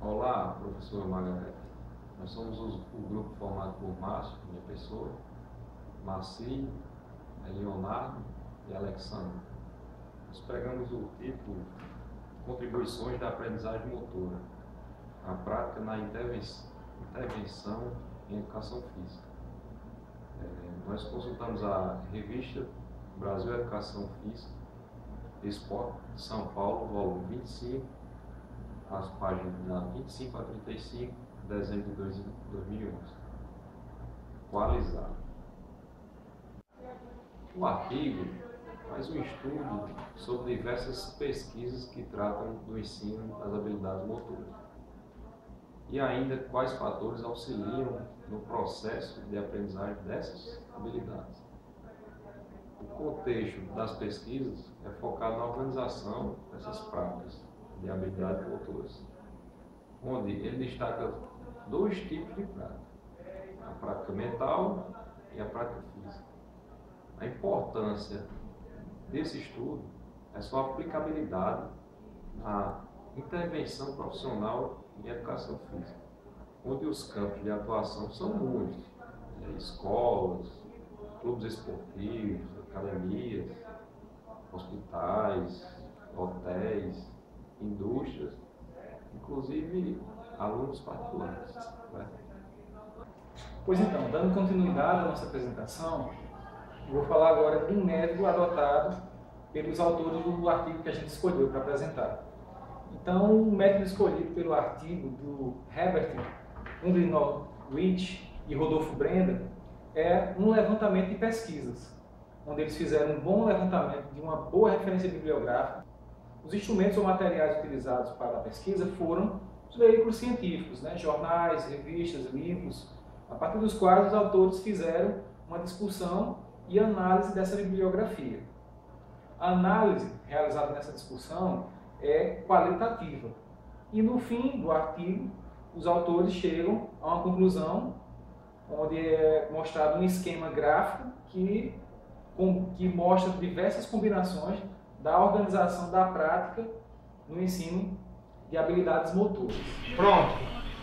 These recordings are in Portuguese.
Olá, professor Margarete. Nós somos o grupo formado por Márcio, minha pessoa, Marci, Leonardo e Alexandre. Nós pregamos o título Contribuições da Aprendizagem Motora, a prática na intervenção em educação física. Nós consultamos a revista Brasil Educação Física e Esporte de São Paulo, volume 25, as páginas da 25 a 35, dezembro de 2011. Qualizado. O artigo faz um estudo sobre diversas pesquisas que tratam do ensino das habilidades motoras e ainda quais fatores auxiliam no processo de aprendizagem dessas habilidades. O contexto das pesquisas é focado na organização dessas práticas de habilidades motoras, onde ele destaca dois tipos de prática: a prática mental e a prática física. A importância desse estudo é sua aplicabilidade na intervenção profissional em educação física, onde os campos de atuação são muitos: escolas, clubes esportivos, academias, hospitais, hotéis, indústrias, inclusive alunos particulares. Pois então, dando continuidade à nossa apresentação, eu vou falar agora de um método adotado pelos autores do artigo que a gente escolheu para apresentar. Então, o método escolhido pelo artigo do Herbert Undrinov-Rich e Rodolfo Brenda é um levantamento de pesquisas, onde eles fizeram um bom levantamento de uma boa referência bibliográfica. Os instrumentos ou materiais utilizados para a pesquisa foram os veículos científicos, jornais, revistas, livros, a partir dos quais os autores fizeram uma discussão e análise dessa bibliografia. A análise realizada nessa discussão é qualitativa e no fim do artigo os autores chegam a uma conclusão onde é mostrado um esquema gráfico que mostra diversas combinações da organização da prática no ensino de habilidades motoras. Pronto,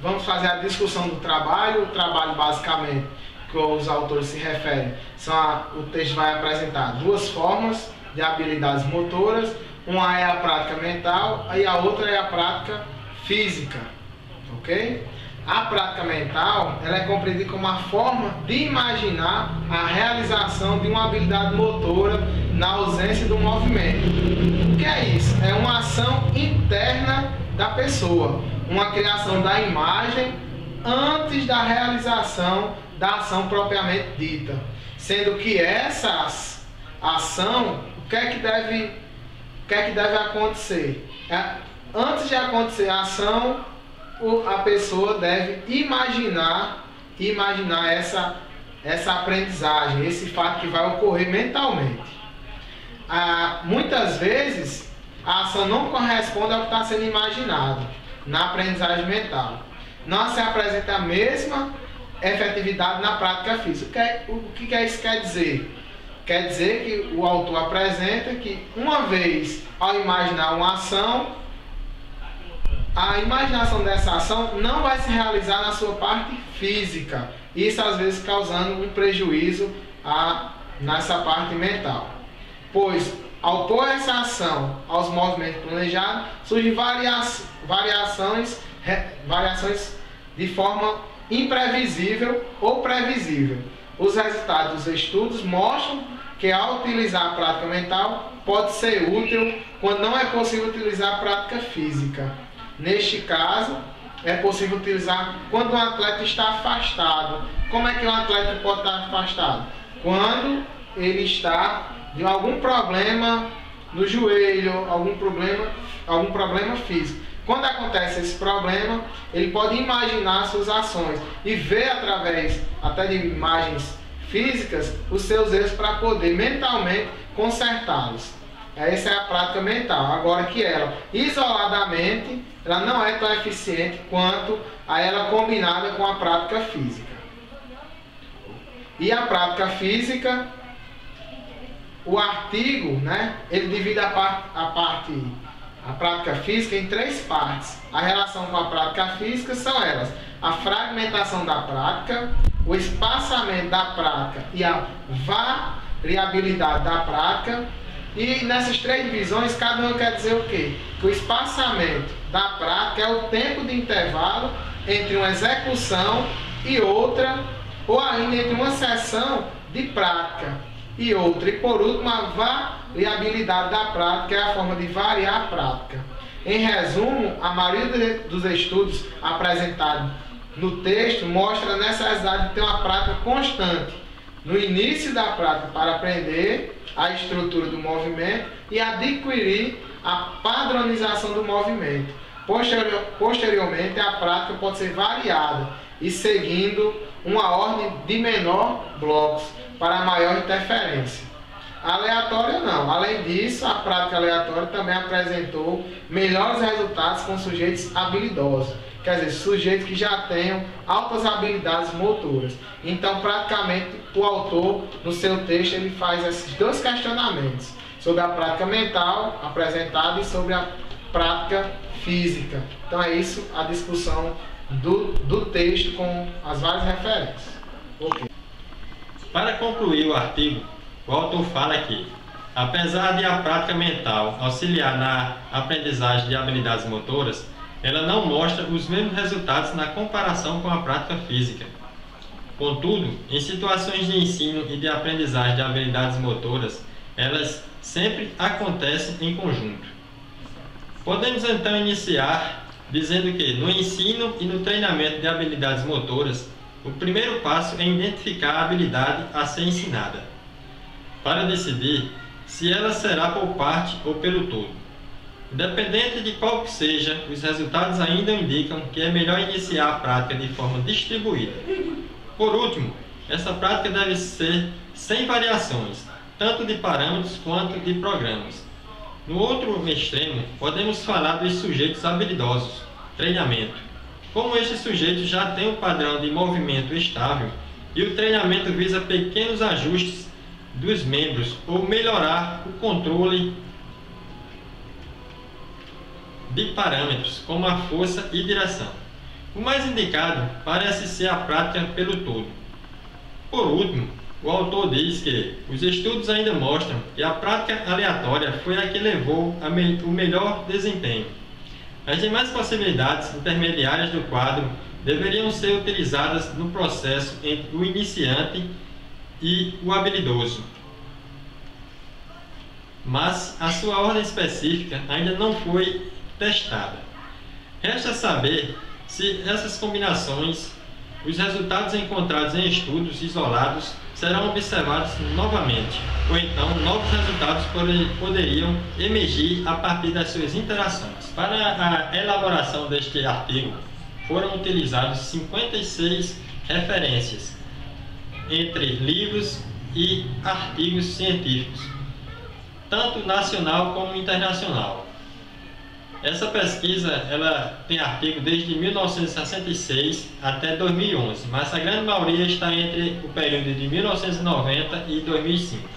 vamos fazer a discussão do trabalho. O trabalho, basicamente, que os autores se referem, o texto vai apresentar duas formas de habilidades motoras. Uma é a prática mental e a outra é a prática física, ok? A prática mental ela é compreendida como uma forma de imaginar a realização de uma habilidade motora na ausência do movimento. O que é isso? É uma ação interna da pessoa, uma criação da imagem antes da realização da ação propriamente dita. Sendo que essa ação, o que é que deve acontecer? Antes de acontecer a ação, a pessoa deve imaginar essa aprendizagem, esse fato que vai ocorrer mentalmente. Muitas vezes a ação não corresponde ao que está sendo imaginado na aprendizagem mental. Não se apresenta a mesma efetividade na prática física. O que isso quer dizer? Quer dizer que o autor apresenta que uma vez ao imaginar uma ação, a imaginação dessa ação não vai se realizar na sua parte física. Isso às vezes causando um prejuízo nessa parte mental. Pois, ao pôr essa ação aos movimentos planejados, surgem variações de forma imprevisível ou previsível. Os resultados dos estudos mostram que ao utilizar a prática mental pode ser útil quando não é possível utilizar a prática física. Neste caso, é possível utilizar quando um atleta está afastado. Como é que um atleta pode estar afastado? Quando ele está de algum problema no joelho, algum problema físico. Quando acontece esse problema, ele pode imaginar suas ações e ver através até de imagens físicas os seus erros para poder mentalmente consertá-los. Essa é a prática mental. Agora que ela, isoladamente, ela não é tão eficiente quanto a ela combinada com a prática física. E a prática física, o artigo, ele divide a parte a prática física em 3 partes. A relação com a prática física são elas: a fragmentação da prática, o espaçamento da prática e a variabilidade da prática. E nessas 3 divisões, cada uma quer dizer o quê? Que o espaçamento da prática é o tempo de intervalo entre uma execução e outra, ou ainda entre uma sessão de prática e outra. E por último, a variabilidade da prática é a forma de variar a prática. Em resumo, a maioria dos estudos apresentados no texto mostra a necessidade de ter uma prática constante no início da prática para aprender a estrutura do movimento e adquirir a padronização do movimento. Posteriormente, a prática pode ser variada e seguindo uma ordem de menor blocos para maior interferência. Aleatória não. Além disso, a prática aleatória também apresentou melhores resultados com sujeitos habilidosos, quer dizer, sujeitos que já tenham altas habilidades motoras. Então, praticamente, o autor, no seu texto, ele faz esses 2 questionamentos, sobre a prática mental apresentada e sobre a prática física. Então, é isso a discussão do texto com as várias referências. Okay. Para concluir o artigo, o autor fala que, apesar de a prática mental auxiliar na aprendizagem de habilidades motoras, ela não mostra os mesmos resultados na comparação com a prática física. Contudo, em situações de ensino e de aprendizagem de habilidades motoras, elas sempre acontecem em conjunto. Podemos então iniciar dizendo que, no ensino e no treinamento de habilidades motoras, o primeiro passo é identificar a habilidade a ser ensinada, para decidir se ela será por parte ou pelo todo. Independente de qual que seja, os resultados ainda indicam que é melhor iniciar a prática de forma distribuída. Por último, essa prática deve ser sem variações, tanto de parâmetros quanto de programas. No outro extremo, podemos falar dos sujeitos habilidosos, treinamento. Como estes sujeitos já têm um padrão de movimento estável e o treinamento visa pequenos ajustes dos membros ou melhorar o controle de parâmetros como a força e direção. O mais indicado parece ser a prática pelo todo. Por último, o autor diz que os estudos ainda mostram que a prática aleatória foi a que levou o melhor desempenho. As demais possibilidades intermediárias do quadro deveriam ser utilizadas no processo entre o iniciante e o habilidoso, mas a sua ordem específica ainda não foi testada. Resta saber se essas combinações, os resultados encontrados em estudos isolados, serão observados novamente, ou então novos resultados poderiam emergir a partir das suas interações. Para a elaboração deste artigo, foram utilizados 56 referências, entre livros e artigos científicos, tanto nacional como internacional. Essa pesquisa ela tem artigo desde 1966 até 2011, mas a grande maioria está entre o período de 1990 e 2005.